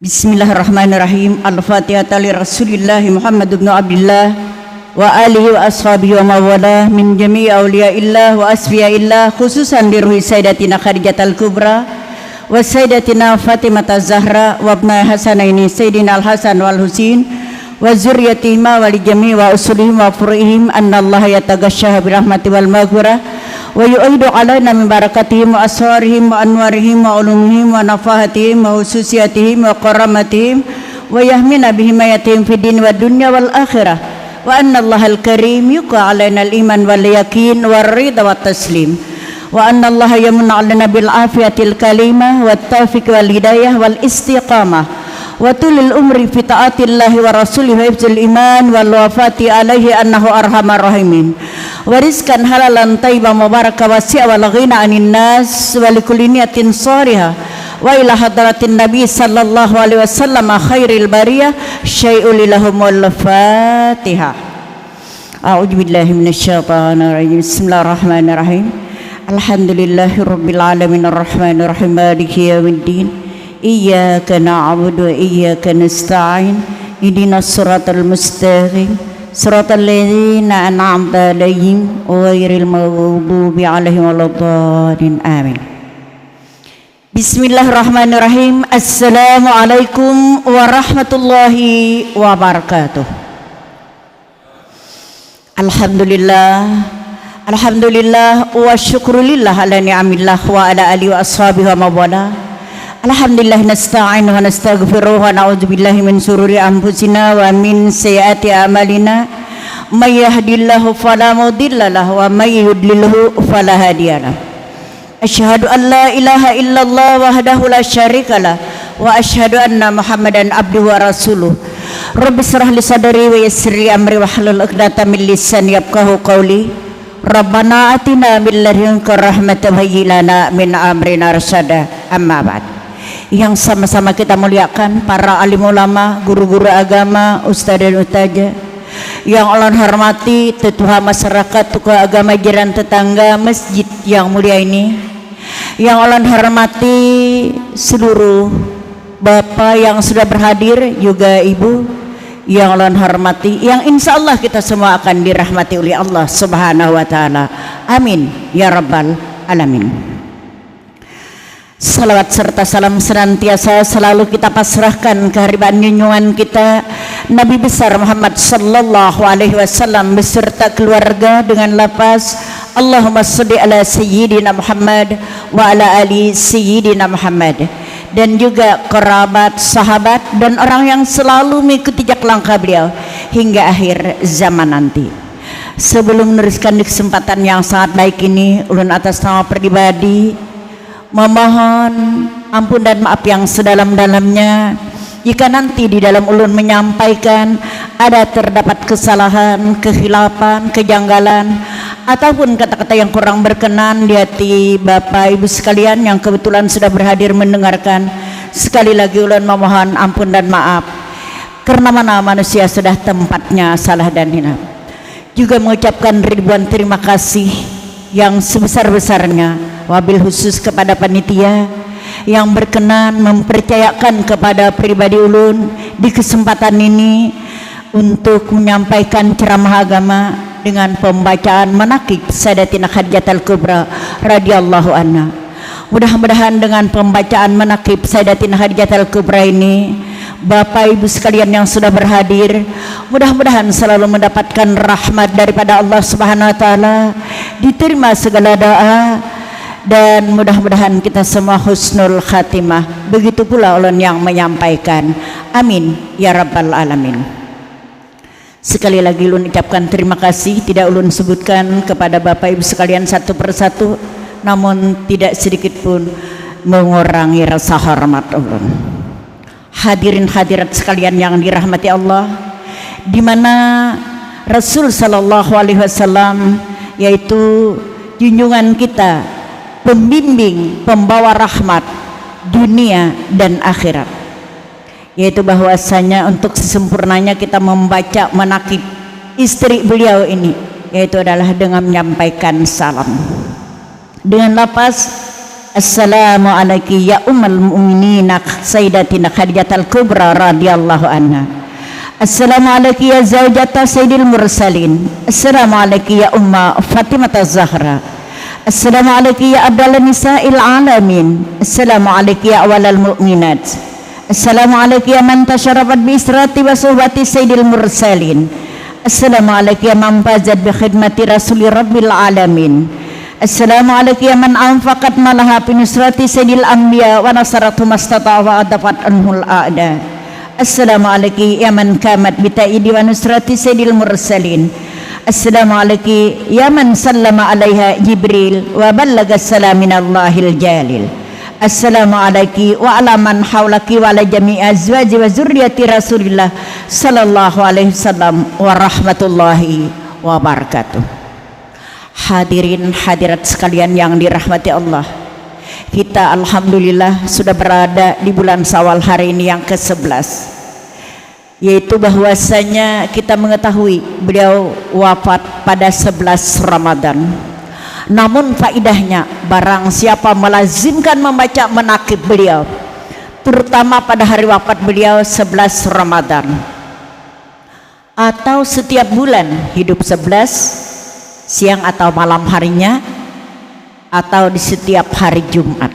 Bismillahirrahmanirrahim. Al-Fatihah li Rasulillah Muhammad ibn Abdullah wa alihi wa ashabihi wa mawala min jami'i awliyaillah wa asfiyaillah, khususan li ruhi Sayyidatina Khadijatul Kubra wa Sayyidatina Fatimah Az-Zahra wa ibna Hasanaini Sayyidina Al-Hasan wal Husin wa zurriyatihima wa li jami'i wa usulihim wa furu'ihim anna Allah yataghashaha birahmati wal maghfirah wa yu'idu alaina min barakatihim wa asrarihim wa anwarihim wa ulumihim wa nafahatihim wa hususiyatihim wa karamatihim wa yahmina bihimayatihim fid din wa dunya wal akhirah wa anna Allahal karim yuqa alaina al iman wal yakin wal ridha wat taslim wa anna Allah yamunna alaina bil afiyatil kalimah wat taufiq wal hidayah wal istiqamah wa tulil umri fi taatillahi wa rasulihi wa hifzil iman wal wafati alaihi annahu arhamar rahimin wa rizqan halalan tayyiban mubaraka wasi'a wal ghina 'anil nas wa likulli niyatin shariha wa ila hadratin nabi sallallahu alaihi wasallam khairil bariyah syai'ul lahumul fatihah. A'udzu billahi minasyaitonir rajim. Bismillahirrahmanirrahim. Alhamdulillahirabbil alamin arrahmanir rahim maliki yaumiddin. Iyyaka na'budu wa iyyaka nasta'in. Ihdinas siratal mustaqim. Siratal ladzina an'amta 'alaihim ghairil maghdubi 'alaihim waladdallin. Amin. Bismillahirrahmanirrahim. Assalamualaikum warahmatullahi wabarakatuh. Alhamdulillah wa syukrulillah ala ni'amillah wa ala alihi wa ashabihi wa mawala. Alhamdulillah nasta'inu wa nastaghfiruh wa na'udzu billahi min sururi anfusina wa min sayyiati a'malina. May yahdihillahu fala mudilla lahu wa may yudlilhu fala hadiyalah. Asyhadu an la ilaha illallah wahdahu la syarikalah wa asyhadu anna Muhammadan abduhu wa rasuluh. Rabbi shrah li sadri wa yassir li amri wahlul 'uqdatam min lisani yafqahu qawli. Rabbana atina min ladunka rahmatan wa hayyi lana min amrina rasyada. Amma ba'd. Yang sama-sama kita muliakan para alim ulama, guru-guru agama, ustaz dan ustazah, yang Allah hormati tetua masyarakat, tokoh agama, jiran tetangga masjid yang mulia ini, yang Allah hormati seluruh bapak yang sudah berhadir, juga ibu yang Allah hormati, yang insya Allah kita semua akan dirahmati oleh Allah subhanahu wa ta'ala. Amin ya rabbal alamin. Salawat serta salam senantiasa selalu kita pasrahkan kehadiran junjungan kita Nabi besar Muhammad sallallahu alaihi wasallam beserta keluarga dengan lafaz Allahumma shalli ala sayyidina Muhammad wa ala ali sayyidina Muhammad, dan juga kerabat, sahabat dan orang yang selalu mengikuti jejak langkah beliau hingga akhir zaman nanti. Sebelum meneruskan di kesempatan yang sangat baik ini, ulun atas nama pribadi memohon ampun dan maaf yang sedalam-dalamnya jika nanti di dalam ulun menyampaikan ada terdapat kesalahan, kekhilafan, kejanggalan ataupun kata-kata yang kurang berkenan di hati Bapak Ibu sekalian yang kebetulan sudah berhadir mendengarkan. Sekali lagi ulun memohon ampun dan maaf, karena mana manusia sudah tempatnya salah dan hina. Juga mengucapkan ribuan terima kasih yang sebesar-besarnya wabil khusus kepada panitia yang berkenan mempercayakan kepada pribadi ulun di kesempatan ini untuk menyampaikan ceramah agama dengan pembacaan manaqib Sayyidatina Khadijatul Kubra radhiyallahu anha. Mudah-mudahan dengan pembacaan manaqib Sayyidatina Khadijatul Kubra ini, Bapak Ibu sekalian yang sudah berhadir mudah-mudahan selalu mendapatkan rahmat daripada Allah Subhanahu wa taala, diterima segala doa, dan mudah-mudahan kita semua husnul khatimah. Begitu pula ulun yang menyampaikan. Amin ya rabbal alamin. Sekali lagi ulun ucapkan terima kasih. Tidak ulun sebutkan kepada Bapak Ibu sekalian satu persatu, namun tidak sedikit pun mengurangi rasa hormat ulun. Hadirin hadirat sekalian yang dirahmati Allah, di mana Rasul sallallahu alaihi wasallam, yaitu junjungan kita, pembimbing, pembawa rahmat dunia dan akhirat, yaitu bahwasanya untuk sesempurnanya kita membaca manaqib istri beliau ini, yaitu adalah dengan menyampaikan salam dengan lafaz Assalamu alayki ya ummul mu'minina sayyidatina Khadijatul Kubra radhiyallahu anha. Assalamu alayki ya zaujata sayyidil mursalin. Assalamu alayki ya umma Fatimah Az-Zahra. Assalamu alayki ya abdal nisa'il alamin. Assalamu alayki ya awalal mu'minat. Assalamu alayki ya man tasharrafat bi israti wa suhbati sayyidil mursalin. Assalamu alayki ya man fazat bi khidmati rasuli rabbil alamin. Assalamu alayki ya man anfaqat malaha fi nusrati sayyidil anbiya wa nasaratu mastata'a wa adafat anhul a'da. Assalamu alayki ya man kamat bi ta'idi wa nusrati sayyidil mursalin. Assalamu alayki ya man sallama alaiha Jibril wa ballaga salam minallahil jalil. Assalamu alayki wa ala man hawlaki wa ala jami'i azwaji wa zurriyati Rasulillah sallallahu alaihi wasallam wa rahmatullahi wa barakatuh. Hadirin hadirat sekalian yang dirahmati Allah, kita alhamdulillah sudah berada di bulan Syawal hari ini yang ke-11, yaitu bahwasanya kita mengetahui beliau wafat pada 11 Ramadan. Namun faidahnya, barang siapa melazimkan membaca manaqib beliau, terutama pada hari wafat beliau 11 Ramadan, atau setiap bulan hidup 11 siang atau malam harinya, atau di setiap hari Jumat,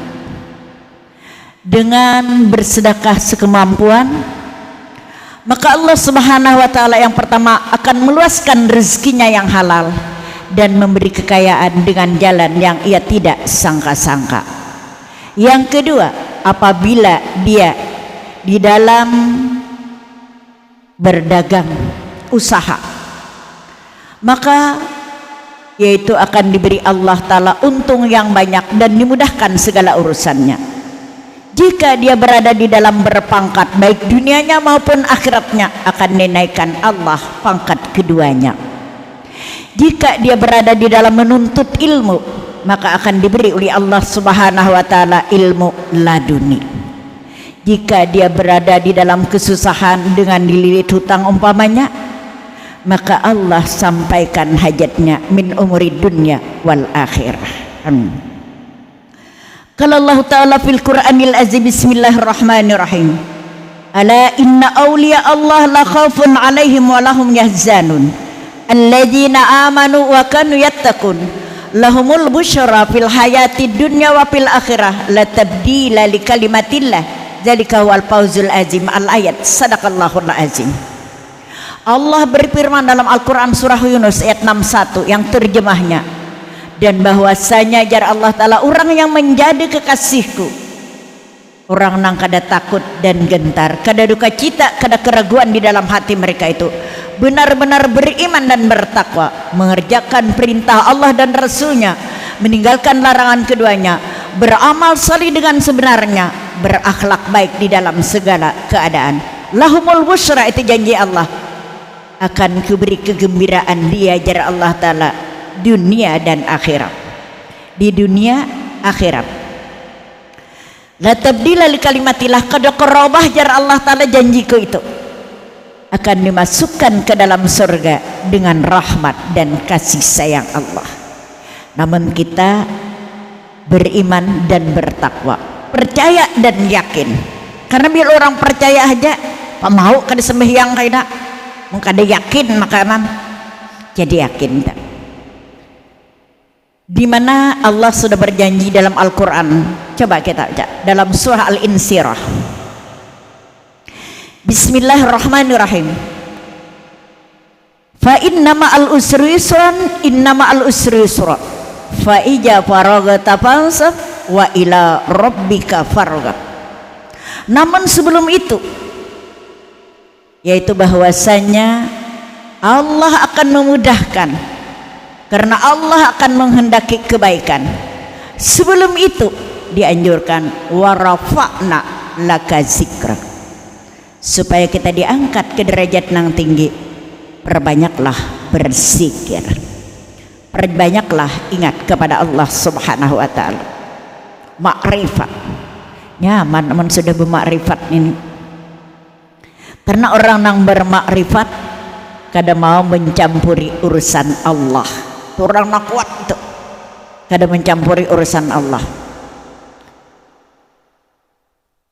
dengan bersedekah sekemampuan, maka Allah Subhanahu wa taala yang pertama akan meluaskan rezekinya yang halal dan memberi kekayaan dengan jalan yang ia tidak sangka-sangka. Yang kedua, apabila dia di dalam berdagang usaha, maka yaitu akan diberi Allah Ta'ala untung yang banyak dan dimudahkan segala urusannya. Jika dia berada di dalam berpangkat, baik dunianya maupun akhiratnya, akan dinaikkan Allah pangkat keduanya. Jika dia berada di dalam menuntut ilmu, maka akan diberi oleh Allah Subhanahu wa taala ilmu laduni. Jika dia berada di dalam kesusahan dengan dililit hutang umpamanya, maka Allah sampaikan hajatnya min umuri dunya wal akhirah. Amin. Qala Allah Ta'ala fil Qur'anil Azim, bismillahirrahmanirrahim. Ala inna awliya Allah la khaufun alaihim wa lahum yahzanun. Alladzina amanu wa kanu yattaqun. Lahumul busyra fil hayati dunya wa fil akhirah. La tabdila li kalimatillah. Dzalika huwal fawzul azim. Al-ayat. Sadaqallahul azim. Allah berfirman dalam Al-Quran surah Yunus ayat 61 yang terjemahnya, dan bahwasanya jar Allah Ta'ala orang yang menjadi kekasihku, orang nang kada takut dan gentar, kada duka cita, kada keraguan di dalam hati mereka itu benar-benar beriman dan bertakwa, mengerjakan perintah Allah dan Rasulnya, meninggalkan larangan keduanya, beramal salih dengan sebenarnya, berakhlak baik di dalam segala keadaan. Lahumul busyra, itu janji Allah, akan kuberi kegembiraan dia jar Allah Ta'ala dunia dan akhirat. Di dunia akhirat, la tabdila li kalimatillah, kada korobah jar Allah Ta'ala janjiku itu, akan dimasukkan ke dalam surga dengan rahmat dan kasih sayang Allah. Namun kita beriman dan bertakwa, percaya dan yakin, karena bila orang percaya aja mau kada sembahyang kaida kada yakin makanan jadi yakin tak? Di mana Allah sudah berjanji dalam Al-Quran. Coba kita baca dalam surah Al-Insyirah. Bismillahirrahmanirrahim. Fa inna ma'al usri yusran, inna ma'al usri yusra, fa ija faragta fansab wa ila rabbika farghab. Namun sebelum itu, yaitu bahwasanya Allah akan memudahkan, karena Allah akan menghendaki kebaikan. Sebelum itu dianjurkan warafa'na laka zikrak, supaya kita diangkat ke derajat yang tinggi. Perbanyaklah berzikir, perbanyaklah ingat kepada Allah Subhanahu wa taala. Makrifat, nyaman sudah bermakrifat ini. Karena orang yang bermakrifat kada mau mencampuri urusan Allah. Orang nak kuat itu kada mencampuri urusan Allah.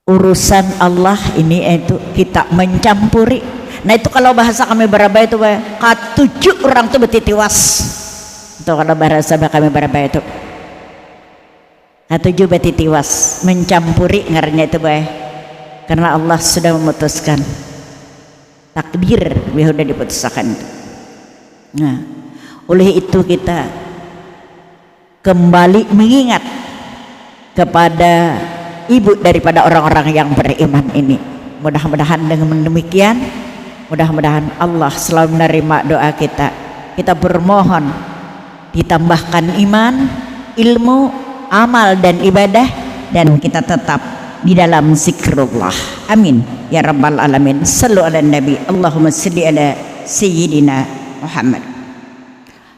urusan Allah ini itu kita mencampuri. Nah itu kalau bahasa kami beraba itu katujuh orang tuh betitiwas. Itu kalau bahasa kami beraba itu katujuh betitiwas mencampuri ngarnya itu karena Allah sudah memutuskan takdir sudah diputuskan. Nah oleh itu kita kembali mengingat kepada ibu daripada orang-orang yang beriman ini. Mudah-mudahan dengan demikian, mudah-mudahan Allah selalu menerima doa kita. Kita bermohon ditambahkan iman, ilmu, amal dan ibadah, dan kita tetap di dalam zikrullah. Amin ya rabbal alamin. Sallu ala nabi. Allahumma salli ala sayyidina Muhammad.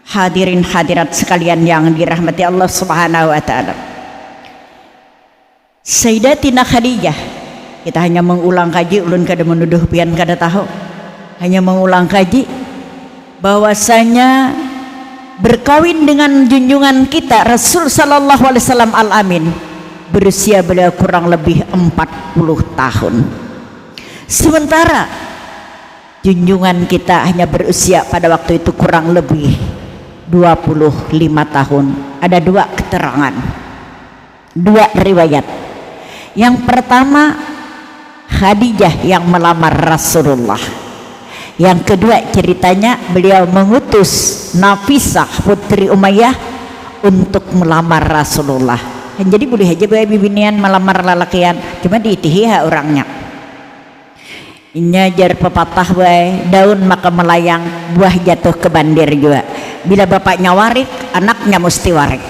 Hadirin hadirat sekalian yang dirahmati Allah Subhanahu wa taala. Sayyidatina Khadijah, kita hanya mengulang kaji, ulun kada menuduh pian kada tahu, hanya mengulang kaji bahwasanya berkawin dengan junjungan kita Rasul sallallahu alaihi wasallam al-amin, berusia beliau kurang lebih 40 tahun, sementara junjungan kita hanya berusia pada waktu itu kurang lebih 25 tahun. Ada dua keterangan, dua riwayat. Yang pertama, Khadijah yang melamar Rasulullah. Yang kedua, ceritanya beliau mengutus Nafisah putri Umayyah untuk melamar Rasulullah. Jadi boleh aja bibinian melamar lalakian, cuma diitihi orangnya. Ini jar pepatah daun maka melayang, buah jatuh ke bandir juga. Bila bapaknya warik, anaknya mesti warik.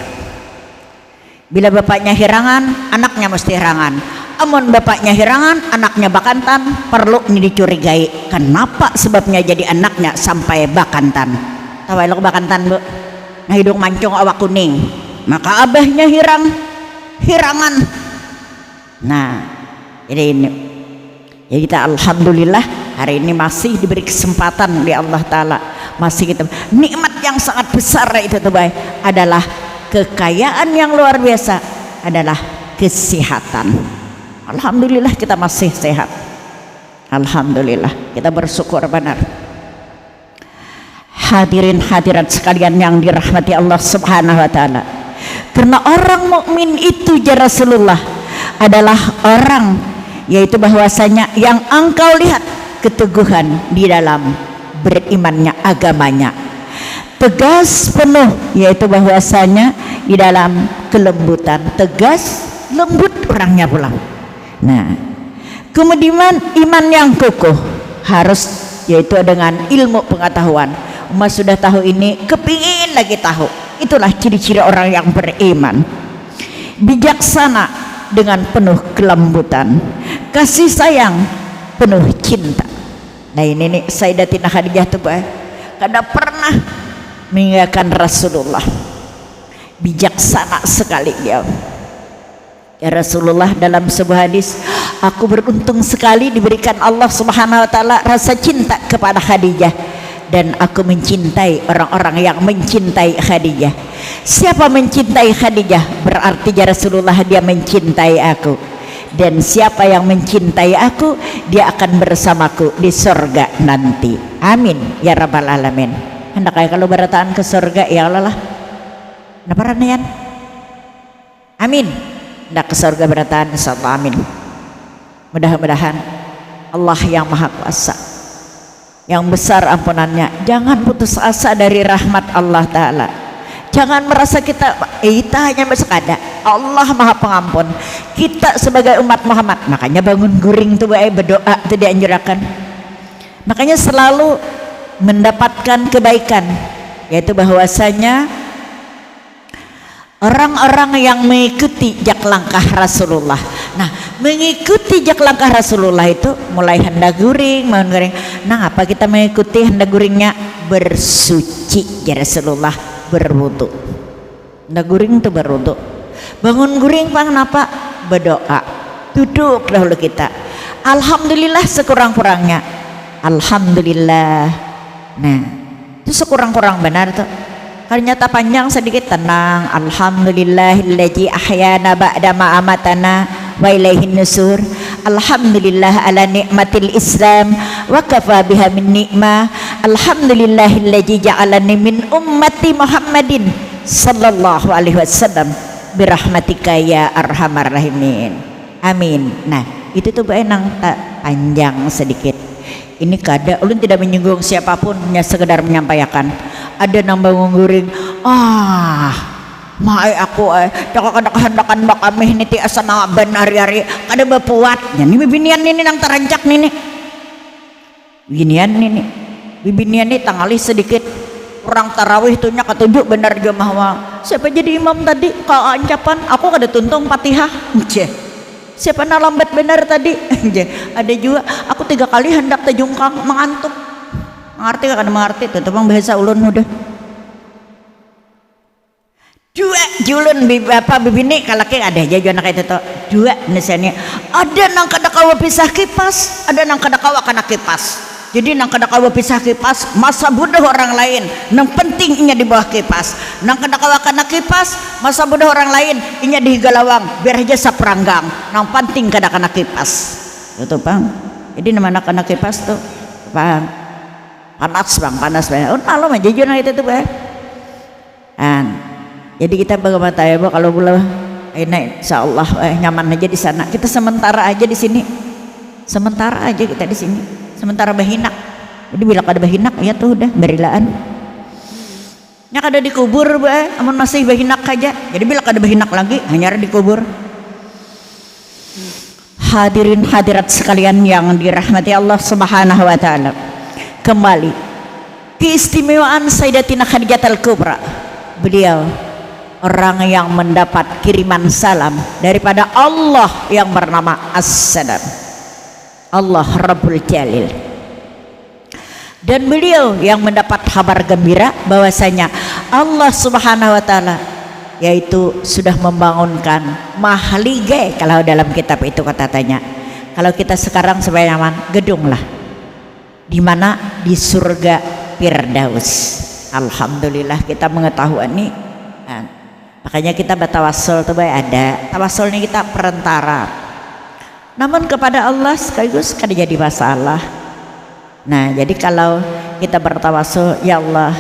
Bila bapaknya hirangan, anaknya mesti hirangan. Amun bapaknya hirangan, anaknya bakantan, perlu ini dicurigai. Kenapa sebabnya jadi anaknya sampai bakantan? Tahu elok bakantan, Bu? Nah hidung mancung awak kuning, maka abahnya hirangan. Nah jadi ini ya, kita alhamdulillah hari ini masih diberi kesempatan di Allah Ta'ala, masih kita nikmat yang sangat besar itu tuh adalah kekayaan yang luar biasa, adalah kesehatan. Alhamdulillah kita masih sehat, alhamdulillah kita bersyukur benar. Hadirin hadirat sekalian yang dirahmati Allah Subhanahu wa taala, karena orang mukmin itu ya Rasulullah adalah orang, yaitu bahwasanya yang engkau lihat keteguhan di dalam berimannya, agamanya tegas penuh, yaitu bahwasanya di dalam kelembutan, tegas lembut orangnya pula. Nah kemudian iman yang kokoh harus, yaitu dengan ilmu pengetahuan. Umat sudah tahu ini, kepingin lagi tahu. Itulah ciri-ciri orang yang beriman. Bijaksana dengan penuh kelembutan, kasih sayang, penuh cinta. Nah ini nih Sayyidatina Khadijah tuh kada pernah meninggalkan Rasulullah. Bijaksana sekali dia. Ya Rasulullah dalam sebuah hadis, aku beruntung sekali diberikan Allah Subhanahu wa taala rasa cinta kepada Khadijah, dan aku mencintai orang-orang yang mencintai Khadijah. Siapa mencintai Khadijah berarti ya Rasulullah dia mencintai aku, dan siapa yang mencintai aku dia akan bersamaku di surga nanti. Amin ya rabbal alamin. Hendak kalau berataan ke surga ya Allah lah. Napa ranayan? Amin. Hendak ke surga berataan insyaallah amin. Mudah-mudahan Allah yang maha kuasa, yang besar ampunannya, jangan putus asa dari rahmat Allah Ta'ala. Jangan merasa kita hanya sekada. Allah maha pengampun. Kita sebagai umat Muhammad, makanya bangun guring tuh berdoa itu dianjurkan. Makanya selalu mendapatkan kebaikan, yaitu bahwasanya orang-orang yang mengikuti jak langkah Rasulullah. Nah mengikuti jak langkah Rasulullah itu mulai hendak guring, mohon guring. Nah apa kita mengikuti hendak guringnya? Bersuci ya Rasulullah, berwudu. Hendak guring itu berwudu. Bangun guring pang napa? Berdoa. Duduk dahulu kita. Alhamdulillah sekurang-kurangnya. Alhamdulillah. Nah itu sekurang-kurang benar tuh. Ternyata panjang sedikit, tenang. Alhamdulillahilladzi ahyana ba'da ma amatana wa ilaihin nusur. alhamdulillah ala nikmatil Islam wa kafa biha min nikmah, alhamdulillahilladzi ja'alani min ummati Muhammadin sallallahu alaihi wasallam birahmatika ya arhamar rahimin. Amin. Nah, itu tuh bae nang tak panjang sedikit. Ini kada ulun tidak menyinggung siapapun, hanya sekedar menyampaikan. Ada nang bangun guring, mae aku kada kehendakan bakami niti asana ban hari-hari kada bapuat. Nya ni bibinian ini nang terancak nini. Bibinian nini. Bibinian ni tangali sedikit. Orang tarawih tuh nya ketujuh benar jemaah. Siapa jadi imam tadi? Keancapan aku kada tuntung Fatihah. Siapa na lambat benar tadi? Ada juga aku 3 kali hendak tejungkang mengantuk. Mengerti kada mengerti itu tebang bahasa ulun udah. Dua julun bapak bibini kalaki ada aja anak itu tuh. Dua misalnya ada nang kada kawa pisah kipas, ada nang kada kawa kana kipas. Jadi nang kada kawa pisah kipas masa bodoh orang lain, nang pentingnya di bawah kipas. Nang kada kawa kana kipas masa bodoh orang lain inya di galawang biar aja sapranggang. Nang penting kada kana kipas. Itu Bang. Jadi namanya kana kipas tuh Bang. Panas Bang, panas Bang. Oh, malam aja jujur itu tuh Bang. Jadi kita bagaimana tahu kalau boleh ini insyaallah nyaman aja di sana. Kita sementara aja di sini. Sementara aja kita di sini. Sementara bahinak. Jadi bila kada bahinak ya tuh udah berilaan. Nya kada dikubur bae, amun masih bahinak aja. Jadi bila kada bahinak lagi hanya dikubur. Hadirin hadirat sekalian yang dirahmati Allah Subhanahu wa taala. Kembali keistimewaan Sayyidatina Khadijatul Kubra. Beliau orang yang mendapat kiriman salam daripada Allah yang bernama As-Salam, Allah Rabbul Jalil, dan beliau yang mendapat kabar gembira bahwasanya Allah Subhanahu wa taala yaitu sudah membangunkan mahlige, kalau dalam kitab itu katanya. Kalau kita sekarang supaya nyaman gedung lah di mana di surga Firdaus. Alhamdulillah kita mengetahui ini. Makanya kita bertawassul tuh baik ada. Tawassul ini kita perantara. Namun kepada Allah sekaligus kada jadi masalah. Nah, jadi kalau kita bertawassul, ya Allah,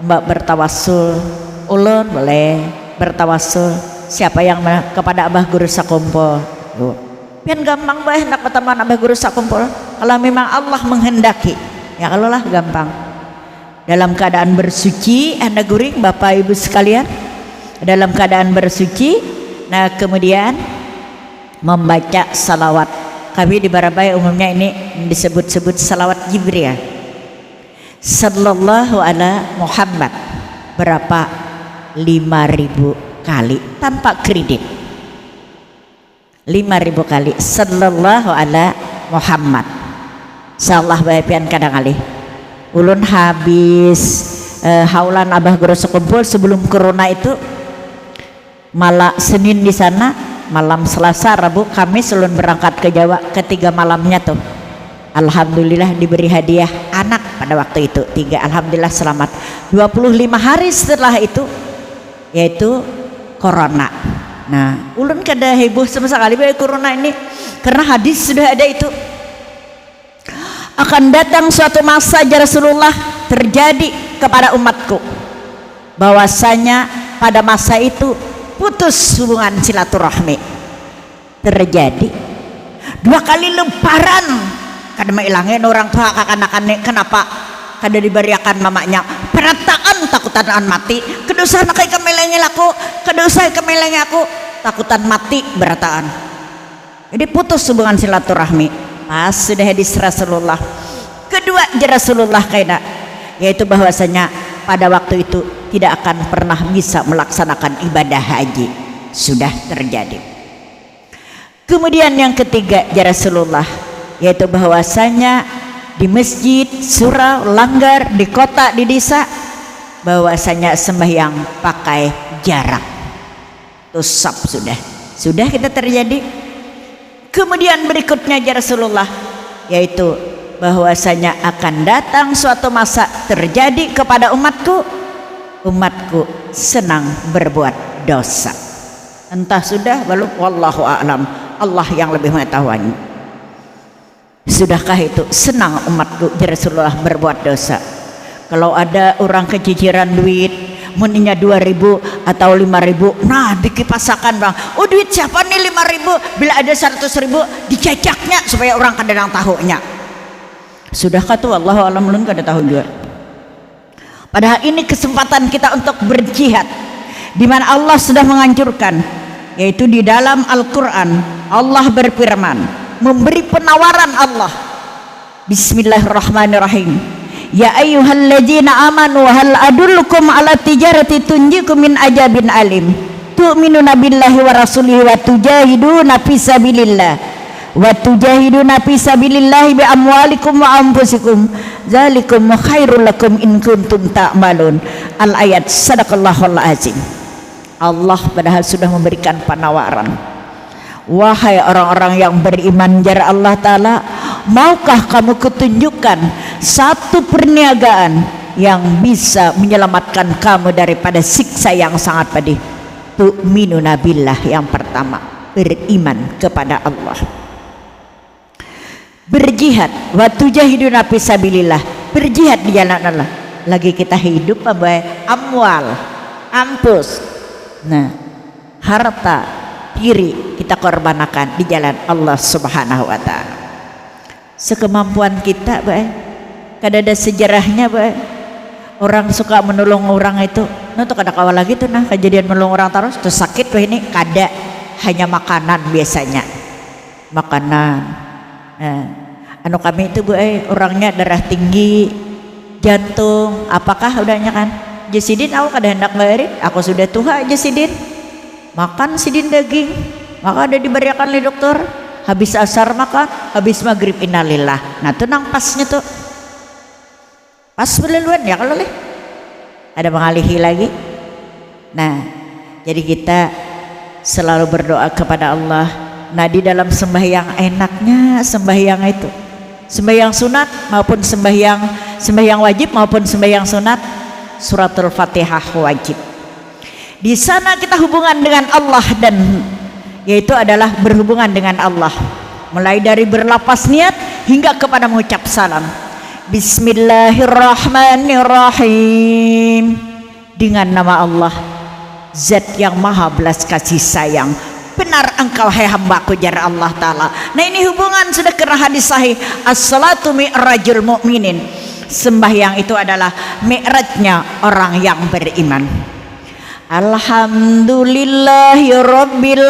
Mbak bertawassul, ulun boleh bertawassul siapa yang kepada Abah Guru Sakumpul. Pian gampang bae hendak berteman Abah Guru Sakumpul. Kalau memang Allah menghendaki, ya kalau lah gampang. Dalam keadaan bersuci, Anda guring Bapak Ibu sekalian, dalam keadaan bersuci, nah kemudian membaca salawat. Kami di Barabai umumnya ini disebut-sebut salawat Jibril. Sallallahu ala Muhammad. Berapa? 5.000 kali tanpa kredit. 5.000 kali sallallahu ala Muhammad. Insyaallah bae pian kadang kali. Ulun habis haulan Abah Guru Sakumpul sebelum corona itu malam Senin di sana, malam Selasa, Rabu, Kamis ulun berangkat ke Jawa, ketiga malamnya tuh alhamdulillah diberi hadiah anak pada waktu itu 3, alhamdulillah selamat. 25 hari setelah itu yaitu corona. Nah ulun kada heboh sama sekali bahwa corona ini karena hadis sudah ada itu akan datang suatu masa ya Rasulullah terjadi kepada umatku bahwasanya pada masa itu putus hubungan silaturahmi terjadi 2 kali lebaran kada mailangin orang tua kakak-anak kenapa kada diberiakan mamanya perataan takutan mati kedosa nak kemelengin aku kedosa kemelengin aku takutan mati berataan. Jadi putus hubungan silaturahmi pas sudah hadis Rasulullah. Kedua Rasulullah kaina yaitu bahwasanya pada waktu itu tidak akan pernah bisa melaksanakan ibadah haji, sudah terjadi. Kemudian yang ketiga Rasulullah yaitu bahwasanya di masjid, surau, langgar, di kota, di desa bahwasanya sembahyang pakai jarak. Tusap sudah kita terjadi. Kemudian berikutnya Rasulullah yaitu bahwasanya akan datang suatu masa terjadi kepada umatku senang berbuat dosa. Entah sudah belum wallahu a'lam. Allah yang lebih mengetahui. Sudahkah itu senang umatku ya Rasulullah berbuat dosa? Kalau ada orang keciciran duit muninya 2.000 atau 5.000, nah dikipasakan bang, oh duit siapa nih 5.000, bila ada 100.000 dicecaknya supaya orang kadang tahunya. Sudahkah tuh Allahu a'lam belum kada tahu juga. Padahal ini kesempatan kita untuk berjihad, di mana Allah sudah menganjurkan, yaitu di dalam Al-Quran Allah berfirman, memberi penawaran Allah. Bismillahirrahmanirrahim. Ya ayyuhalladzina amanu hal adullukum ala tijarati tunjikum min ajabin alim tu'minuna billahi wa rasulihi wa tujahiduna fi sabilillah bi amwalikum wa anfusikum dzalikum khairul lakum in kuntum ta'malun. Al-ayat. Sadaqallahul azim. Allah padahal sudah memberikan penawaran. Wahai orang-orang yang beriman jar Allah Ta'ala, maukah kamu kutunjukkan satu perniagaan yang bisa menyelamatkan kamu daripada siksa yang sangat pedih? Tu'minuna billah, yang pertama, beriman kepada Allah. Berjihad, wa tujahiduna fisabilillah, berjihad di jalan Allah. Lagi kita hidup amwal, ampus, nah harta diri kita korbankan di jalan Allah Subhanahu wa taala. Sekemampuan kita, kada ada sejarahnya, orang suka menolong orang itu, nah tuh kada kawal lagi tuh, nah kejadian menolong orang terus tuh sakit tuh ini kada, hanya makanan biasanya, makanan. Nah, anu kami itu orangnya darah tinggi, jantung, apakah udahnya kan? Jasidin aku kada hendak bayarin, aku sudah tua Jasidin. Makan sidin daging, maka ada diberikan oleh dokter. Habis asar makan, habis maghrib innalillah. Nah tenang pasnya tuh, pas berlaluan ya kalau ada mengalihi lagi. Nah jadi kita selalu berdoa kepada Allah. Nah di dalam sembahyang, enaknya sembahyang itu, sembahyang sunat maupun sembahyang wajib maupun sembahyang sunat, suratul Fatihah wajib. Di sana kita hubungan dengan Allah, dan yaitu adalah berhubungan dengan Allah mulai dari berlapas niat hingga kepada mengucap salam. Bismillahirrahmanirrahim. Dengan nama Allah, Zat yang maha belas kasih sayang. Benar engkau hai hambaku jar Allah Ta'ala. Nah ini hubungan sudah kena hadis sahih, as-salatu mi'rajul mu'minin. Sembahyang itu adalah mi'rajnya orang yang beriman. Alhamdulillahi Rabbil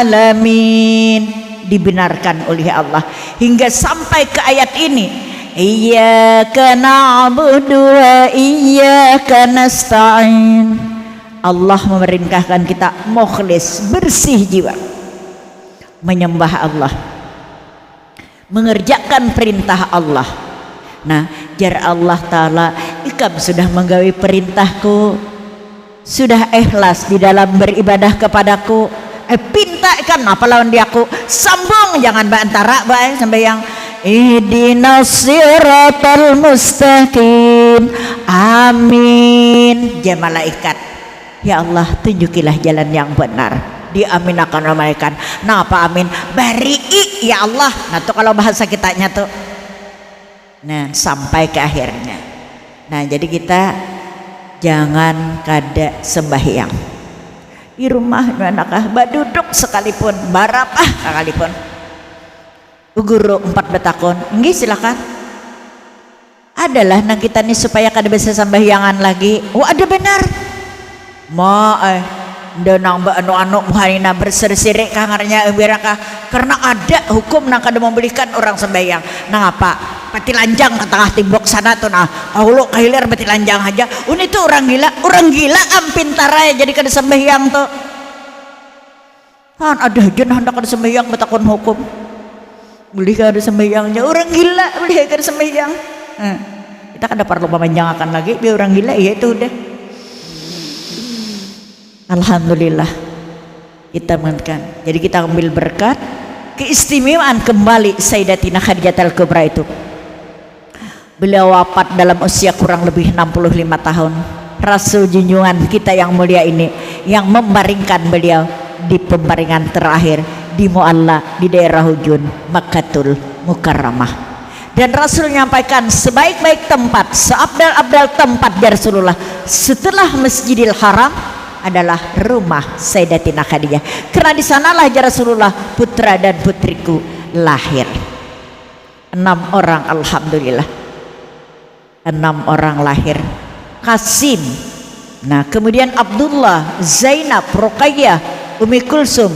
Alamin, dibenarkan oleh Allah hingga sampai ke ayat ini, Iyyaka na'budu wa iyyaka nasta'in. Allah memerintahkan kita mukhlis, bersih jiwa, menyembah Allah, mengerjakan perintah Allah. Nah jar Allah Ta'ala, ikam sudah menggawi perintahku, sudah ikhlas di dalam beribadah kepadaku, pinta kan apa lawan dia aku, sambung jangan antara sampai yang ihdinas siratal mustaqim, amin. Ya malaikat, ya Allah tunjukilah jalan yang benar, diaminakan oleh malaikat. Nah apa amin? Bari'i ya Allah. Nah tuh kalau bahasa kitanya tuh, nah sampai ke akhirnya. Nah jadi kita jangan kada sembahyang di rumah manakah baduduk sekalipun, barapah sekalipun, guru 4 betakon nggih silakan. Adalah nang kita nih supaya kada bisa sembahyangan lagi. Oh ada benar nang anu muharina berseri-seri kangarnya biraka, karena ada hukum nang kada membelikan orang sembahyang. Nang apa? Pati lanjang ke tengah timbok sana tuh, nah Allah kahilir pati lanjang aja. Ini tuh orang gila ampin tarai jadi kada sembahyang tuh. Kan ada aja hendak kada sembahyang betakon hukum. Beli kada sembahyangnya orang gila, beli kada sembahyang. Kita kada perlu memanjangkan lagi, biar orang gila ya itu udah. Alhamdulillah kita mengenkan. Jadi kita ambil berkat keistimewaan kembali Sayyidatina Khadijatul Kubra itu. Beliau wafat dalam usia kurang lebih 65 tahun. Rasul junjungan kita yang mulia ini yang membaringkan beliau di pembaringan terakhir, di Mu'alla di daerah Hujun Makkatul Mukarramah. Dan Rasul menyampaikan sebaik-baik tempat, seabdal-abdal tempat ya Rasulullah setelah Masjidil Haram adalah rumah Sayyidatina Khadijah. Karena di sanalah ya Rasulullah putra dan putriku lahir. 6 orang alhamdulillah. 6 orang lahir. Qasim. Nah, kemudian Abdullah, Zainab, Ruqayyah, Ummi Kulsum.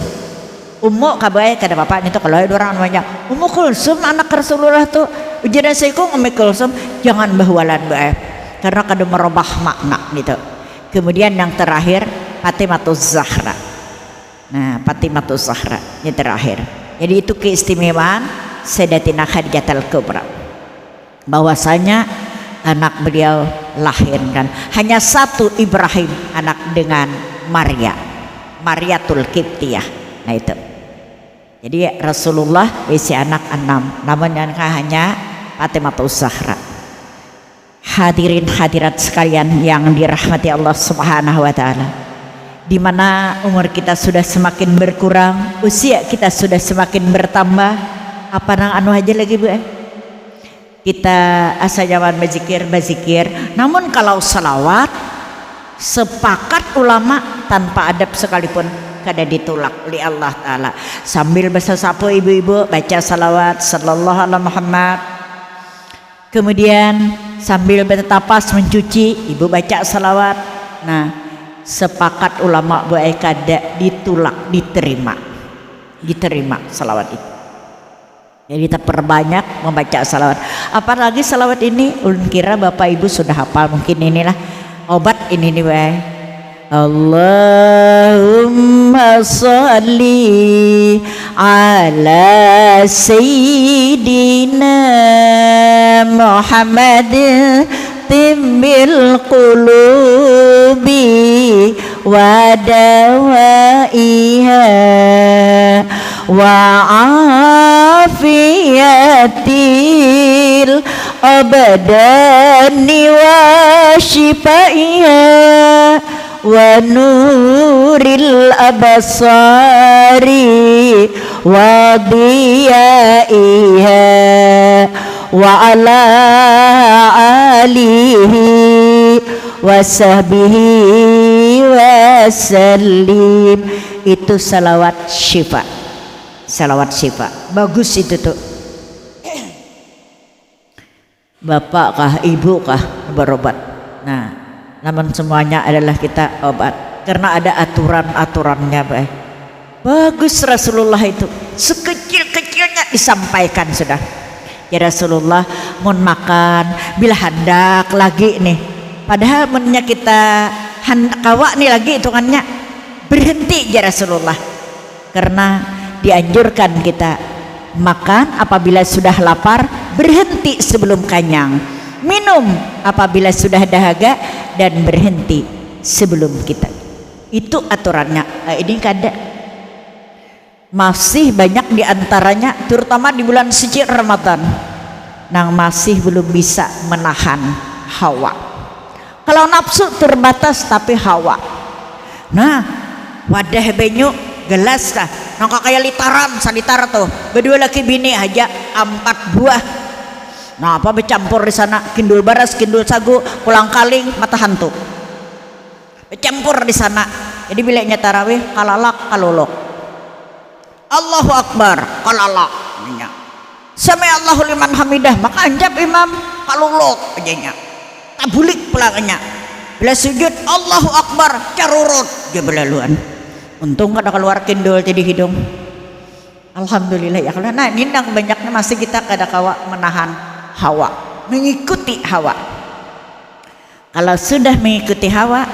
Ummu kabaya kada bapak itu kalau ada orang banyak Ummu Kulsum anak Rasulullah tuh ujian seikung Ummi Kulsum jangan bahwalan bae karena kada merubah makna gitu. Kemudian yang terakhir Fatimatuz Zahra. Nah, Fatimatuz Zahra yang terakhir. Jadi itu keistimewaan Sayyidatina Khadijatul Kubra. Bahwasanya anak beliau lahirkan hanya satu Ibrahim anak dengan Mariatul Qibtiyah. Nah itu. Jadi Rasulullah isi anak 6, namun yang hanya Fatimatuz Zahra. Hadirin hadirat sekalian yang dirahmati Allah Subhanahu wa taala. Di mana umur kita sudah semakin berkurang, usia kita sudah semakin bertambah, apa nang anu aja lagi Bu? Kita asa zaman bazikir, namun kalau salawat sepakat ulama tanpa adab sekalipun kada ditolak li Allah Ta'ala. Sambil bersasapu ibu-ibu baca salawat sallallahu alaihi Muhammad, kemudian sambil bertapas mencuci ibu baca salawat. Nah, sepakat ulama buai kada ditolak, diterima salawat itu. Jadi kita perbanyak membaca salawat. Apalagi salawat ini ulun kira bapak ibu sudah hafal, mungkin inilah obat ini nih wae. Allahumma salli ala sayyidina Muhammad tibbil qulubi wa dawaiha wa afiyatil abdani wa shifaiha wa nuril abasari wa diyaiha wa ala alihi wa sahbihi wa sallim. Itu salawat syifa, salawat syifa bagus itu tuh. Bapak kah ibu kah berobat, nah namun semuanya adalah kita obat karena ada aturan-aturannya baik. Bagus Rasulullah itu sekecil-kecilnya disampaikan sudah. Ya Rasulullah mau makan bila hendak lagi nih, padahal mennya kita hendak kawak nih lagi hitungannya berhenti ya Rasulullah, karena dianjurkan kita makan apabila sudah lapar, berhenti sebelum kenyang, minum apabila sudah dahaga, dan berhenti sebelum kita. Itu aturannya. Nah, ini kada masih banyak diantaranya, terutama di bulan suci Ramadan, yang masih belum bisa menahan hawa. Kalau nafsu terbatas tapi hawa. Nah, wadah banyu gelas kah? Nangka kayak litaran, salitar tuh. Berdua laki bini aja 4 buah. Nah, apa bercampur di sana? Kindul baras, kindul sagu, pulang kaling, mata hantu. Bercampur di sana. Jadi bileknya tarawih kalalak kalulok. Allahu Akbar kalalak. Sami Allahu liman hamidah, maka anjab imam kalulok ajanya. Tabulik pulangnya. Bila sujud Allahu Akbar carurut dia belaluan. Untung kada keluar kindul jadi hidung. Alhamdulillah ya. Nah, ini yang banyaknya masih kita kada kawa menahan hawa, mengikuti hawa. Kalau sudah mengikuti hawa,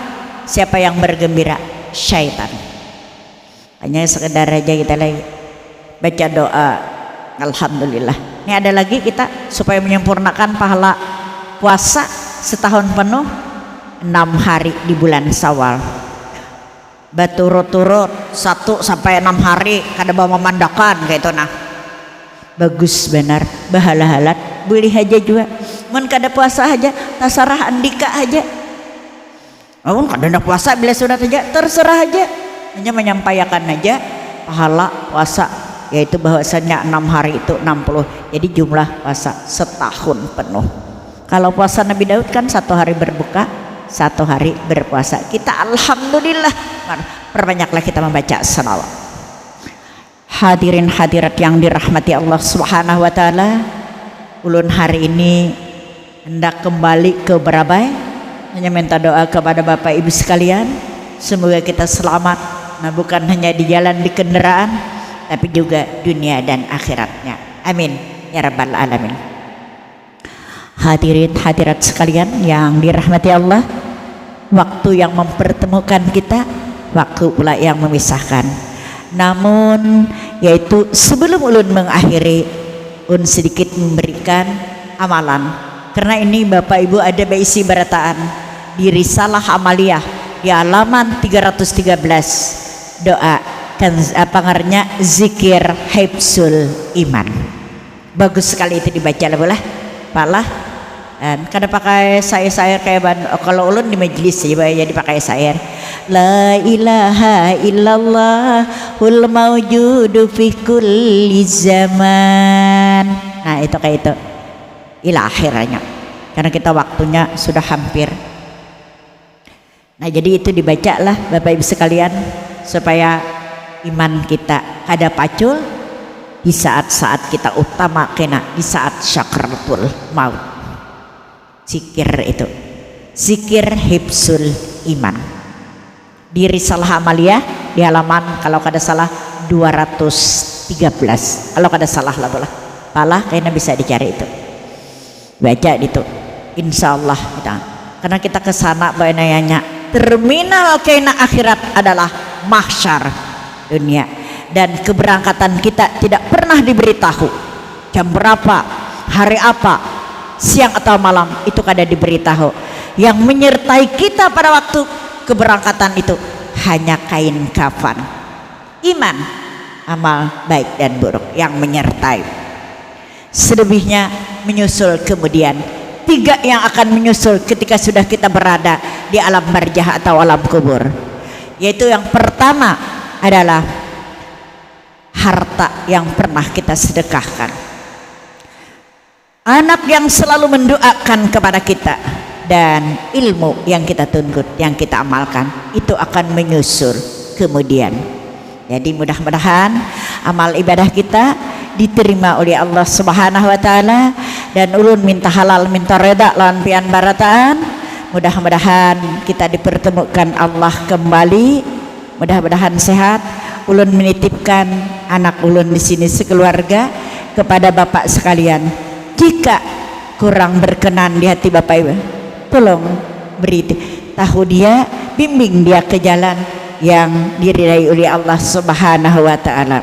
siapa yang bergembira? Syaitan. Hanya sekedar aja kita lagi baca doa alhamdulillah. Ini ada lagi kita supaya menyempurnakan pahala puasa setahun penuh 6 hari di bulan Syawal. Baturut-turut 1 sampai 6 hari kada bawa memandakan kayak itu. Nah, bagus benar, bahala-halat boleh aja juga. Men kada puasa aja, tasarah andika aja. Oh, kada puasa bila sudah aja terserah aja. Hanya menyampaikan aja pahala puasa, yaitu bahwasanya 6 hari itu 60, jadi jumlah puasa setahun penuh. Kalau puasa Nabi Daud kan 1 hari berbuka, 1 hari berpuasa. Kita alhamdulillah, perbanyaklah kita membaca salawat. Hadirin hadirat yang dirahmati Allah Subhanahu wa taala, ulun hari ini hendak kembali ke Barabai, hanya minta doa kepada Bapak Ibu sekalian, semoga kita selamat, nah bukan hanya di jalan, di kendaraan, tapi juga dunia dan akhiratnya. Amin ya rabbal alamin. Hadirin hadirat sekalian yang dirahmati Allah, waktu yang mempertemukan kita, waktu pula yang memisahkan. Namun yaitu sebelum ulun mengakhiri, ulun sedikit memberikan amalan, karena ini Bapak Ibu ada berisi berataan di Risalah Amaliyah di halaman 313, doa kan pangarnya zikir hifzul iman. Bagus sekali itu dibaca lah boleh palah. Dan kada pakai sair kayak kalau ulun di majelis jadi pakai sair. La ilaha illallah wal maujudu fi kulli zaman. Nah itu kayak itu ila akhirnya, karena kita waktunya sudah hampir. Nah jadi itu dibaca lah Bapak Ibu sekalian, supaya iman kita kada pacul di saat-saat kita utama kena di saat syakaratul maut. Zikir itu, zikir hifzul iman di Risalah Amaliyah di halaman kalau kada salah 213, kalau kada salah lah bola palah kayaknya bisa dicari itu, baca itu insyaallah kita, karena kita kesana banyak terminal kena akhirat adalah mahsyar dunia, dan keberangkatan kita tidak pernah diberitahu jam berapa, hari apa, siang atau malam, itu kada diberitahu. Yang menyertai kita pada waktu keberangkatan itu hanya kain kafan, iman, amal baik dan buruk yang menyertai. Selebihnya menyusul kemudian, 3 yang akan menyusul ketika sudah kita berada di alam barzah atau alam kubur, yaitu yang pertama adalah harta yang pernah kita sedekahkan, anak yang selalu mendoakan kepada kita, dan ilmu yang kita tuntut, yang kita amalkan, itu akan menyusul kemudian. Jadi mudah-mudahan amal ibadah kita diterima oleh Allah Subhanahu wa taala, dan ulun minta halal minta reda lawan pian barataan. Mudah-mudahan kita dipertemukan Allah kembali, mudah-mudahan sehat. Ulun menitipkan anak ulun di sini sekeluarga kepada Bapak sekalian. Jika kurang berkenan di hati Bapak Ibu, tolong beri tahu dia, bimbing dia ke jalan yang diridai oleh Allah Subhanahu wa taala.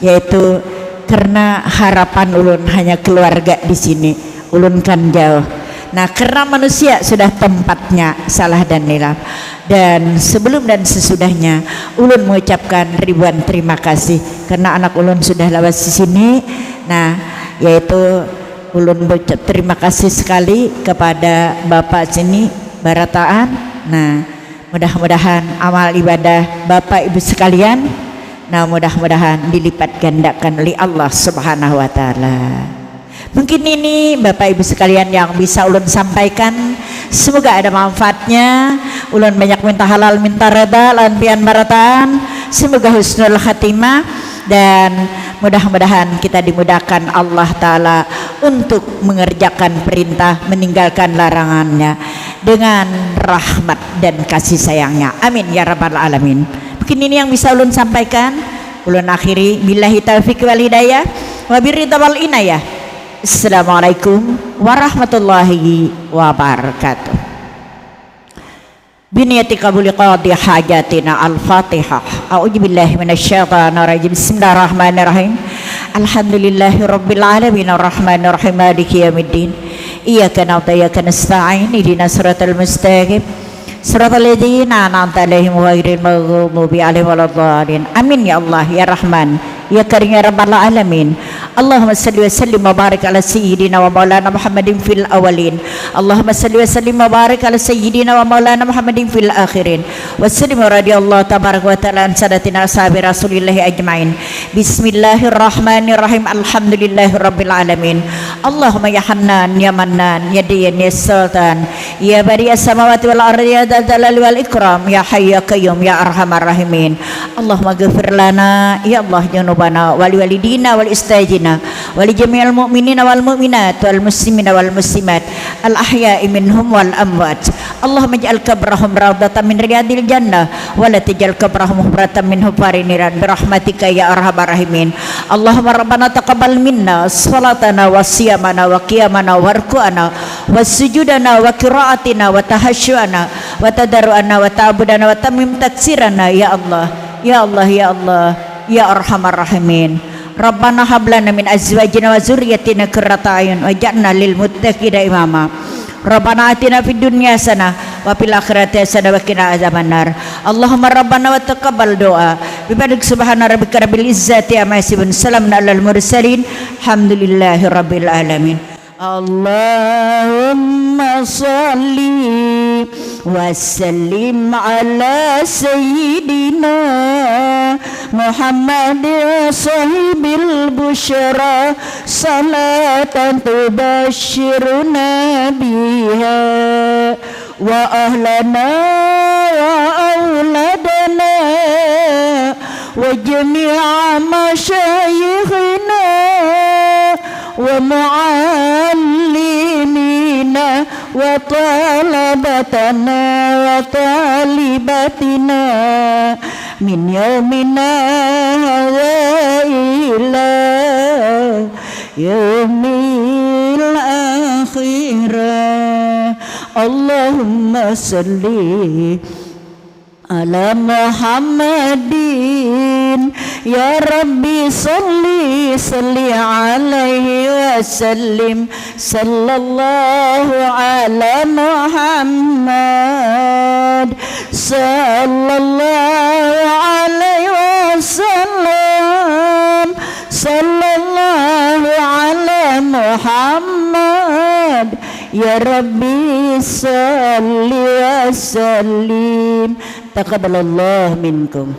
Yaitu karena harapan ulun hanya keluarga di sini, ulun kan jauh. Nah, karena manusia sudah tempatnya salah dan hilaf, dan sebelum dan sesudahnya ulun mengucapkan ribuan terima kasih karena anak ulun sudah lawas di sini. Nah, yaitu ulun mengucap terima kasih sekali kepada Bapak sini barataan. Nah, mudah-mudahan amal ibadah Bapak Ibu sekalian, nah mudah-mudahan dilipat gandakan oleh Allah Subhanahu wa taala. Mungkin ini Bapak Ibu sekalian yang bisa ulun sampaikan, semoga ada manfaatnya. Ulun banyak minta halal minta reda lan pian barataan, semoga husnul khatimah, dan mudah-mudahan kita dimudahkan Allah taala untuk mengerjakan perintah, meninggalkan larangannya dengan rahmat dan kasih sayangnya. Amin ya rabbal alamin. Mungkin ini yang bisa ulun sampaikan. Ulun akhiri billahi taufiq wal hidayah wa birridha wal inayah. Assalamualaikum warahmatullahi wabarakatuh. Biniyati qabuli qadi hajatina al-fatihah. A'udzubillahi minasyaitonir rajim. Bismillahirrahmanirrahim. Alhamdulillahi rabbil alamin arrahmanir rahim maliki yaumiddin. Iyyaka na'budu wa iyyaka nasta'in. Ihdinas siratal mustaqim. Siratal ladzina an'amta 'alaihim ghairil maghdubi 'alaihim waladdallin. Amin ya Allah ya Rahman ya Karim ya Rabbal alamin. Allahumma salli wa sallim wa barik ala sayyidina wa maulana Muhammadin fil awalin. Allahumma salli wa sallim wa barik ala sayyidina wa maulana Muhammadin fil akhirin. Wassalamu radhiyallahu tabaraka wa ta'ala an sadatina ashabi Rasulillahi ajmain. Bismillahirrahmanirrahim. Alhamdulillahi rabbil alamin. Allahumma ya Hannan ya Mannan ya Diyan ya Sultan ya Bari'as samawati wal ardi ya Dzal Jalali wal Ikram ya Hayyu ya Qayyum ya Arhamar Rahimin. Allahumma ghfir lana ya Allah junubana wali walidina wal istajina wali jami'il mu'minina wal mu'minat wal muslimina wal muslimat al ahya'i minhum wal amwat. Allahumma ij'al qabrahum rawdatan min riyadil jannah wa la taj'al qabrahum hufratan min hufari niran bi rahmatika ya Arhamar Rahimin. Allahumma rabbana taqabbal minna salatana wa siyamana wa qiyamana wa ruku'ana wa sujudana wa qira'atina wa tahassyu'ana wa tadarru'ana wa ta'budana wa tamim taksirana ya Allah ya Allah ya Allah ya Arhamar Rahimin. Rabbana hab lana min azwajina wa dzurriyyatina qurrata a'yun waj'alna lil muttaqina imama. Rabbana atina fid dunya hasanah wa fil akhirati hasanah wa qina adzabannar. Allahumma rabbana wa taqabbal doa. Bibadik subhana rabbika rabbil izzati amma yasifun. Salamun alal mursalin. Alhamdulillahi rabbil alamin. Allahumma salli wa sallim ala sayyidina Muhammad sahibil busyara salatan tubashiruna biha wa ahlana wa auladana wa jami'a masyayikhina wa muallimina wa talabatana wa talibatina min yaumina hadza ila yaumil akhirah. Allahumma salli ala Muhammadin ya Rabbi salli alaihi wa sallim. Sallallahu ala Muhammad sallallahu alaihi wa sallam. Sallallahu ala Muhammad ya Rabbi salli wa sallim. Taqabbalallahu minkum.